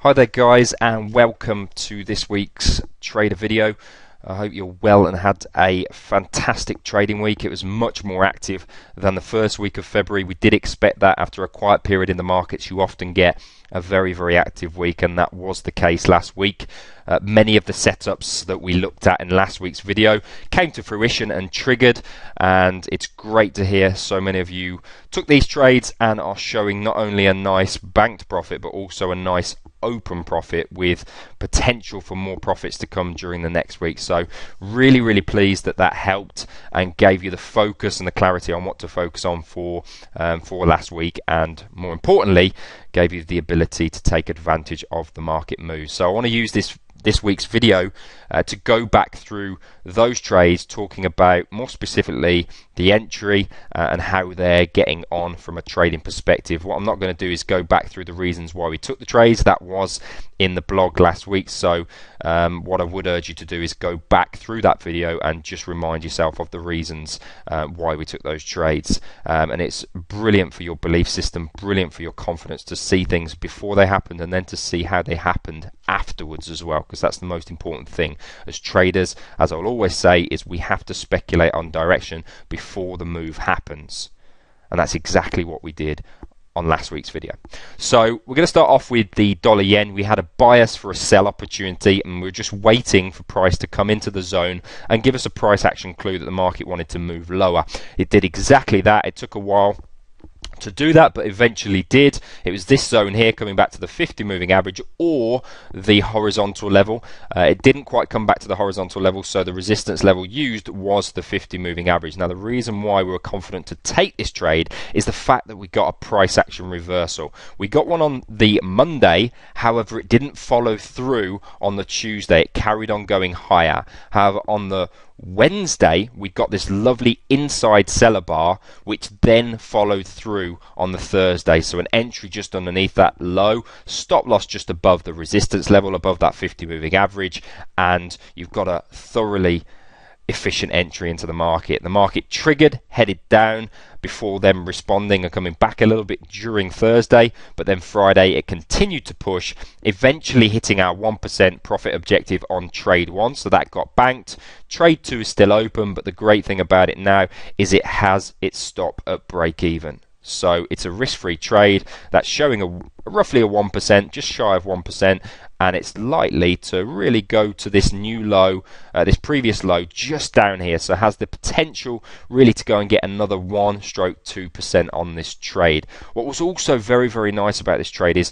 Hi there guys, and welcome to this week's trader video. I hope you're well and had a fantastic trading week. It was much more active than the first week of February. We did expect that after a quiet period in the markets. You often get a very active week, and that was the case last week. Many of the setups that we looked at in last week's video came to fruition and triggered, and it's great to hear so many of you took these trades and are showing not only a nice banked profit but also a nice open profit with potential for more profits to come during the next week. So really pleased that helped and gave you the focus and the clarity on what to focus on for last week, and more importantly gave you the ability to take advantage of the market moves. So I want to use this week's video to go back through those trades, talking about more specifically the entry and how they're getting on from a trading perspective. What I'm not going to do is go back through the reasons why we took the trades. That was in the blog last week, so what I would urge you to do is go back through that video and just remind yourself of the reasons why we took those trades. And it's brilliant for your belief system, brilliant for your confidence to see things before they happened and then to see how they happened afterwards as well, because that's the most important thing as traders. As I'll always say, is we have to speculate on direction before the move happens, and that's exactly what we did on last week's video. So we're going to start off with the dollar yen. We had a bias for a sell opportunity, and we're just waiting for price to come into the zone and give us a price action clue that the market wanted to move lower. It did exactly that. It took a while to do that, but eventually did. It was this zone here coming back to the 50 moving average or the horizontal level. It didn't quite come back to the horizontal level, so the resistance level used was the 50 moving average. Now the reason why we were confident to take this trade is the fact that we got a price action reversal. We got one on the Monday, however it didn't follow through on the Tuesday. It carried on going higher. However, on the Wednesday we got this lovely inside seller bar, which then followed through on the Thursday. So an entry just underneath that low, stop loss just above the resistance level, above that 50 moving average, and you've got a thoroughly efficient entry into the market. The market triggered, headed down before them responding and coming back a little bit during Thursday, but then Friday it continued to push, eventually hitting our 1% profit objective on trade 1, so that got banked. Trade 2 is still open, but the great thing about it now is it has its stop at break even. So it's a risk-free trade that's showing roughly a 1%, just shy of 1%, and it's likely to really go to this new low, this previous low just down here. So it has the potential really to go and get another 1-2% on this trade. What was also very nice about this trade is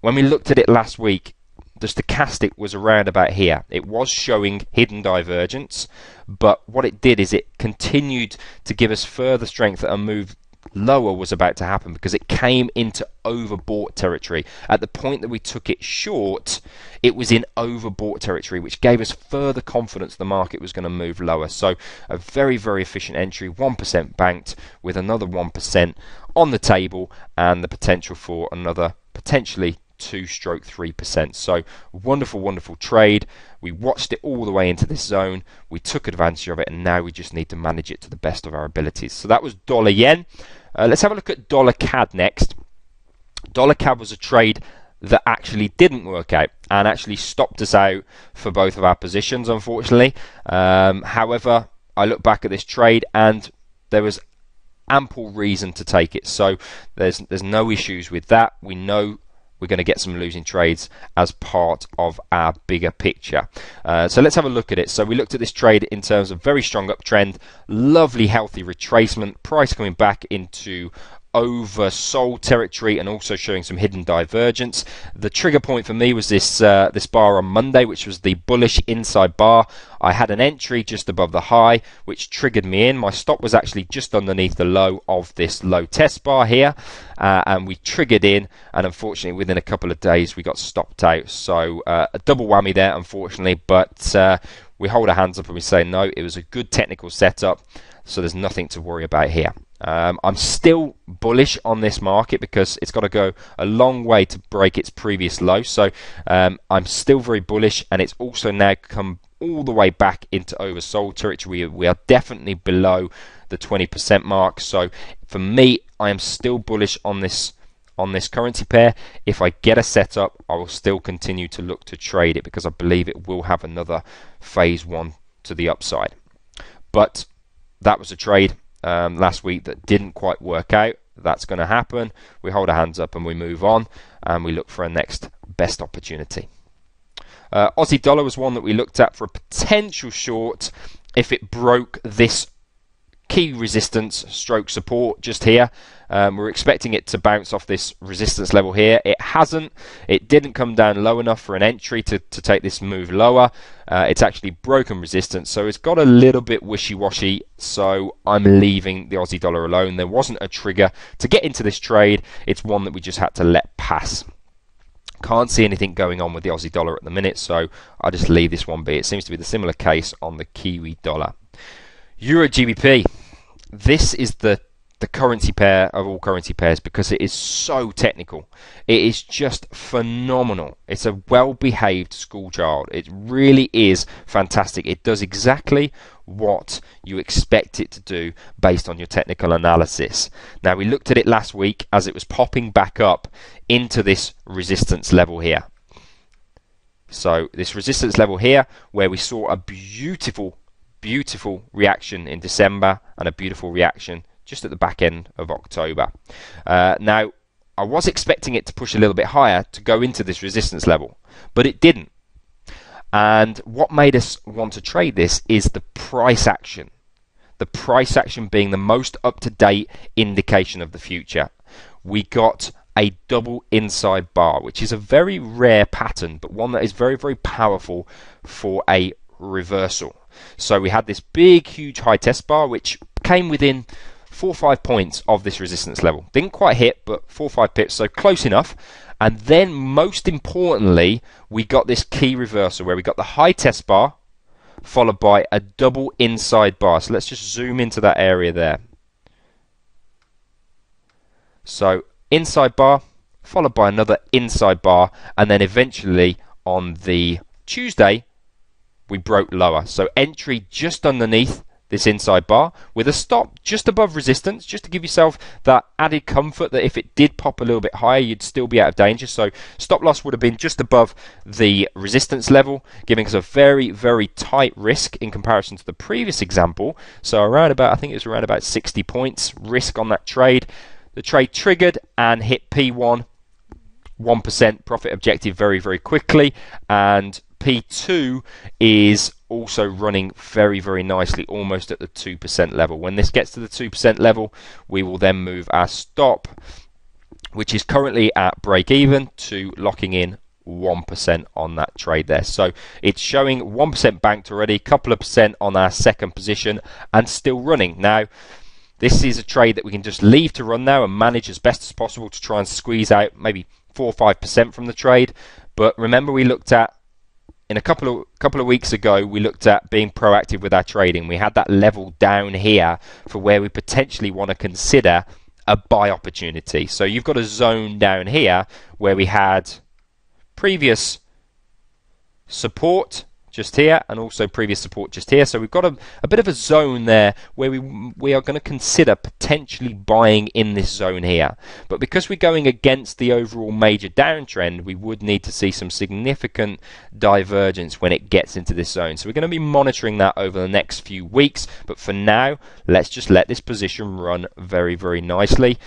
when we looked at it last week, the stochastic was around about here. It was showing hidden divergence, but what it did is it continued to give us further strength that a move lower was about to happen, because it came into overbought territory. At the point that we took it short, it was in overbought territory, which gave us further confidence the market was going to move lower. So a very efficient entry, 1% banked with another 1% on the table and the potential for another potentially 2-3%. So wonderful trade. We watched it all the way into this zone, we took advantage of it, and now we just need to manage it to the best of our abilities. So that was dollar yen. Let's have a look at dollar CAD next. Dollar CAD was a trade that actually didn't work out and actually stopped us out for both of our positions, unfortunately. However, I look back at this trade and there was ample reason to take it, so there's no issues with that. We know we're going to get some losing trades as part of our bigger picture. So let's have a look at it. So we looked at this trade in terms of very strong uptrend, lovely healthy retracement, price coming back into oversold territory and also showing some hidden divergence. The trigger point for me was this bar on Monday, which was the bullish inside bar. I had an entry just above the high, which triggered me in. My stop was actually just underneath the low of this low test bar here, and we triggered in, and unfortunately within a couple of days we got stopped out. So a double whammy there, unfortunately, but we hold our hands up and we say no, it was a good technical setup, so there's nothing to worry about here. I'm still bullish on this market because it's got to go a long way to break its previous low. So I'm still very bullish, and it's also now come all the way back into oversold territory. We are definitely below the 20% mark. So for me, I am still bullish on this on this currency pair. If I get a setup, I will still continue to look to trade it because I believe it will have another phase one to the upside. But that was a trade last week that didn't quite work out. That's going to happen. We hold our hands up and we move on, and we look for a next best opportunity. Aussie dollar was one that we looked at for a potential short if it broke this key resistance stroke support just here. We're expecting it to bounce off this resistance level here. It hasn't. It didn't come down low enough for an entry to take this move lower. It's actually broken resistance, so it's got a little bit wishy-washy, so I'm leaving the Aussie dollar alone. There wasn't a trigger to get into this trade. It's one that we just had to let pass. Can't see anything going on with the Aussie dollar at the minute, so I'll just leave this one be. It seems to be the similar case on the Kiwi dollar. Euro GBP. This is the currency pair of all currency pairs because it is so technical. It is just phenomenal. It's a well-behaved school child. It really is fantastic. It does exactly what you expect it to do based on your technical analysis. Now, we looked at it last week as it was popping back up into this resistance level here. So this resistance level here, where we saw a beautiful reaction in December and a beautiful reaction just at the back end of October. Now, I was expecting it to push a little bit higher to go into this resistance level, but it didn't. And what made us want to trade this is the price action. The price action being the most up-to-date indication of the future. We got a double inside bar, which is a very rare pattern, but one that is very, very powerful for a reversal. So we had this big, huge high test bar, which came within 4 or 5 points of this resistance level. Didn't quite hit, but 4 or 5 pips, so close enough. And then, most importantly, we got this key reversal where we got the high test bar followed by a double inside bar. So let's just zoom into that area there. So inside bar followed by another inside bar, and then eventually on the Tuesday we broke lower. So entry just underneath this inside bar with a stop just above resistance, just to give yourself that added comfort that if it did pop a little bit higher, you'd still be out of danger. So stop loss would have been just above the resistance level, giving us a very, very tight risk in comparison to the previous example. So around about, I think it was around about 60 points risk on that trade. The trade triggered and hit P1, 1% profit objective very, very quickly, and P2 is also running very, very nicely, almost at the 2% level. When this gets to the 2% level, we will then move our stop, which is currently at break even, to locking in 1% on that trade there. So it's showing 1% banked already, a couple of percent on our second position, and still running. Now, this is a trade that we can just leave to run now and manage as best as possible to try and squeeze out maybe 4 or 5% from the trade. But remember, we looked at in a couple of weeks ago, we looked at being proactive with our trading. We had that level down here for where we potentially want to consider a buy opportunity. So you've got a zone down here where we had previous support just here and also previous support just here. So we've got a bit of a zone there where we are going to consider potentially buying in this zone here. But because we're going against the overall major downtrend, we would need to see some significant divergence when it gets into this zone. So we're going to be monitoring that over the next few weeks. But for now, let's just let this position run very, very nicely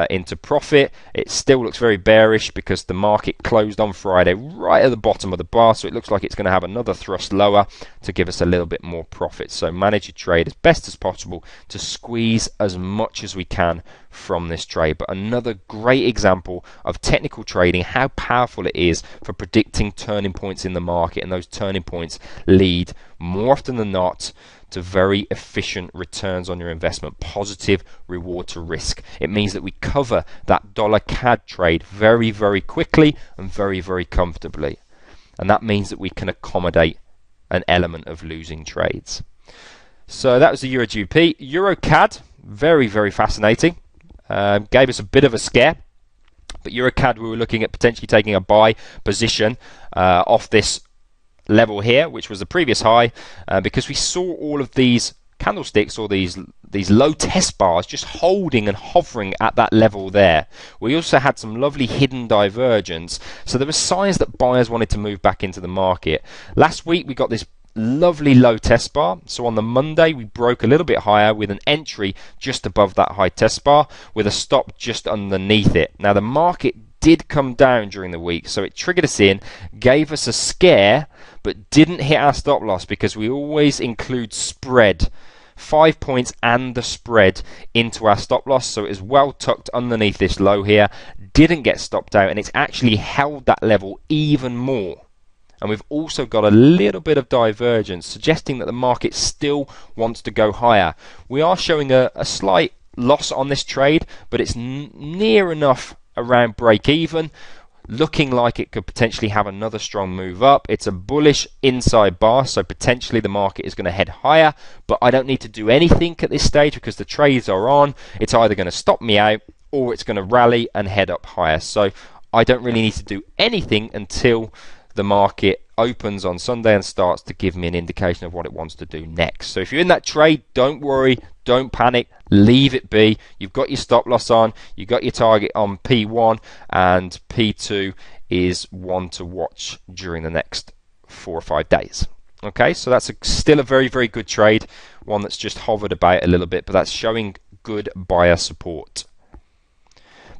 into profit. It still looks very bearish because the market closed on Friday right at the bottom of the bar. So it looks like it's going to have another thrust lower to give us a little bit more profit. So manage your trade as best as possible to squeeze as much as we can from this trade. But another great example of technical trading, how powerful it is for predicting turning points in the market, and those turning points lead more often than not to very efficient returns on your investment, positive reward to risk. It means that we cover that dollar CAD trade very, very quickly and very, very comfortably. And that means that we can accommodate an element of losing trades. So that was the Euro GBP. Euro CAD, very, very fascinating. Gave us a bit of a scare. But Euro CAD, we were looking at potentially taking a buy position off this level here, which was the previous high, because we saw all of these candlesticks or these these low test bars just holding and hovering at that level there. We also had some lovely hidden divergence, so there were signs that buyers wanted to move back into the market. Last week we got this lovely low test bar, so on the Monday we broke a little bit higher with an entry just above that high test bar with a stop just underneath it. Now the market did come down during the week, so it triggered us in, gave us a scare, but didn't hit our stop loss because we always include spread, 5 points and the spread into our stop loss, so it is well tucked underneath this low here, didn't get stopped out, and it's actually held that level even more. And we've also got a little bit of divergence suggesting that the market still wants to go higher. We are showing a slight loss on this trade, but it's near enough around break even, looking like it could potentially have another strong move up. It's a bullish inside bar, so potentially the market is going to head higher, but I don't need to do anything at this stage because the trades are on. It's either going to stop me out or it's going to rally and head up higher, so I don't really need to do anything until the market opens on Sunday and starts to give me an indication of what it wants to do next. So if you're in that trade, don't worry, don't panic, leave it be. You've got your stop loss on, you've got your target on P1, and P2 is one to watch during the next 4 or 5 days. Okay, so that's still a very, very good trade, one that's just hovered about a little bit, but that's showing good buyer support.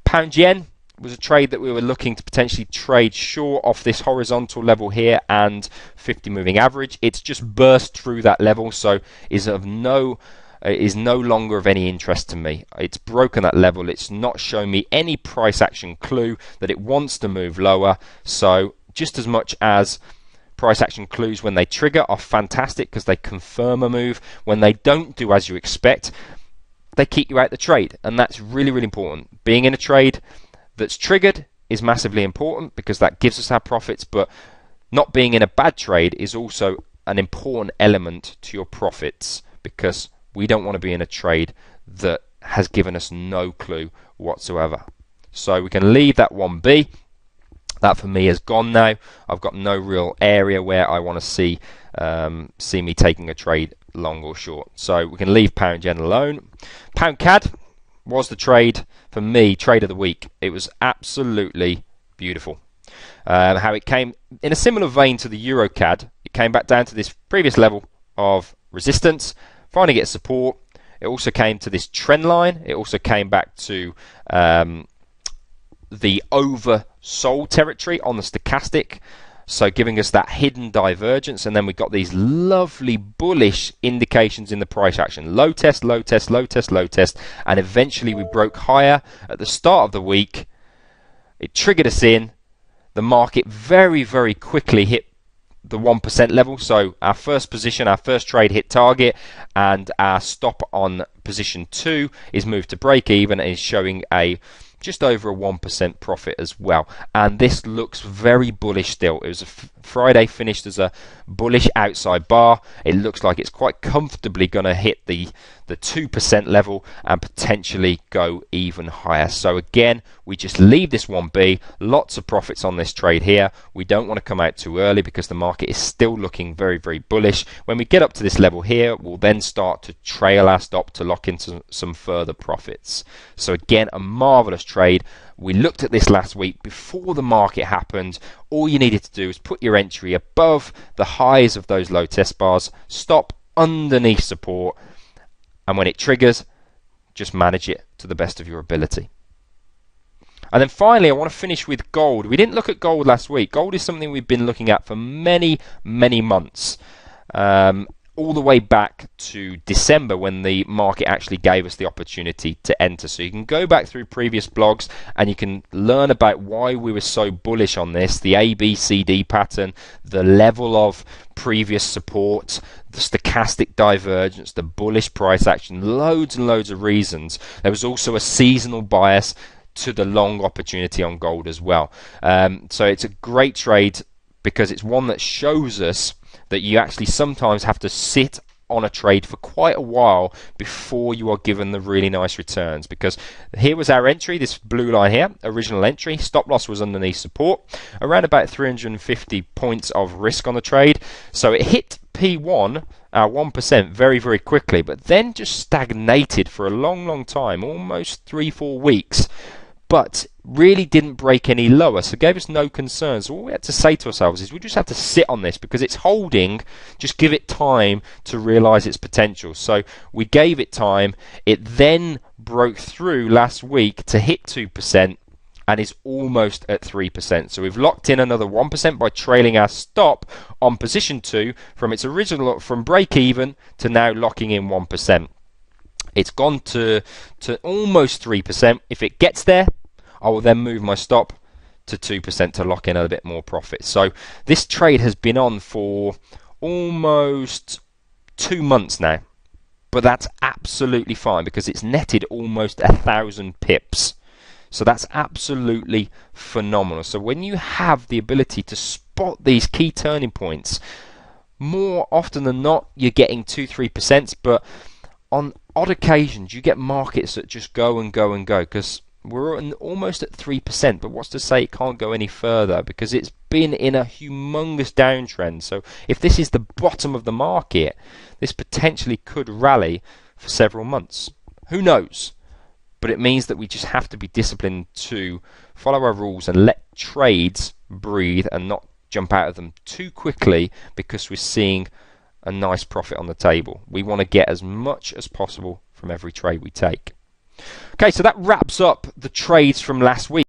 Pound yen was a trade that we were looking to potentially trade short off this horizontal level here and 50 moving average. It's just burst through that level, so is no longer of any interest to me. It's broken that level. It's not showing me any price action clue that it wants to move lower. So just as much as price action clues when they trigger are fantastic because they confirm a move, when they don't do as you expect, they keep you out the trade, and that's really, really important. Being in a trade that's triggered is massively important because that gives us our profits, but not being in a bad trade is also an important element to your profits because we don't want to be in a trade that has given us no clue whatsoever. So we can leave that one be. That for me is gone now. I've got no real area where I want to see me taking a trade long or short. So we can leave pound yen alone. Pound CAD was the trade for me, trade of the week. It was absolutely beautiful. How it came in a similar vein to the Euro CAD. It came back down to this previous level of resistance, finally get support. It also came to this trend line. It also came back to the oversold territory on the stochastic, so giving us that hidden divergence, and then we got these lovely bullish indications in the price action. Low test, low test, low test, low test, and eventually we broke higher at the start of the week. It triggered us in. The market very, very quickly hit the 1% level, so our first position, our first trade hit target, and our stop on position 2 is moved to break even and is showing a just over a 1% profit as well. And this looks very bullish still. It was a Friday, finished as a bullish outside bar. It looks like it's quite comfortably going to hit the 2% level and potentially go even higher. So again, we just leave this one be. Lots of profits on this trade here. We don't want to come out too early because the market is still looking very, very bullish. When we get up to this level here, we'll then start to trail our stop to lock into some further profits. So again, a marvelous trade. We looked at this last week before the market happened. All you needed to do is put your entry above the highs of those low test bars, stop underneath support, and when it triggers, just manage it to the best of your ability. And then finally, I want to finish with gold. We didn't look at gold last week. Gold is something we've been looking at for many, many months. All the way back to December when the market actually gave us the opportunity to enter. So you can go back through previous blogs and you can learn about why we were so bullish on this, the ABCD pattern, the level of previous support, the stochastic divergence, the bullish price action, loads and loads of reasons. There was also a seasonal bias to the long opportunity on gold as well. So it's a great trade because it's one that shows us that you actually sometimes have to sit on a trade for quite a while before you are given the really nice returns. Because here was our entry, this blue line here, original entry, stop loss was underneath support, around about 350 points of risk on the trade. So it hit P1, 1% very quickly, but then just stagnated for a long time, almost 3-4 weeks, but really didn't break any lower, so gave us no concerns. So all we had to say to ourselves is we just have to sit on this because it's holding, just give it time to realize its potential. So we gave it time. It then broke through last week to hit 2% and is almost at 3%. So we've locked in another 1% by trailing our stop on position 2 from its original, from break even to now locking in 1%. It's gone to almost 3%. If it gets there, I will then move my stop to 2% to lock in a bit more profit. So this trade has been on for almost 2 months now, but that's absolutely fine because it's netted almost 1,000 pips. So that's absolutely phenomenal. So when you have the ability to spot these key turning points, more often than not you're getting 2-3%, but on odd occasions you get markets that just go and go and go, because we're almost at 3%, but what's to say it can't go any further because it's been in a humongous downtrend. So if this is the bottom of the market, this potentially could rally for several months. Who knows? But it means that we just have to be disciplined to follow our rules and let trades breathe and not jump out of them too quickly because we're seeing a nice profit on the table. We want to get as much as possible from every trade we take. Okay, so that wraps up the trades from last week.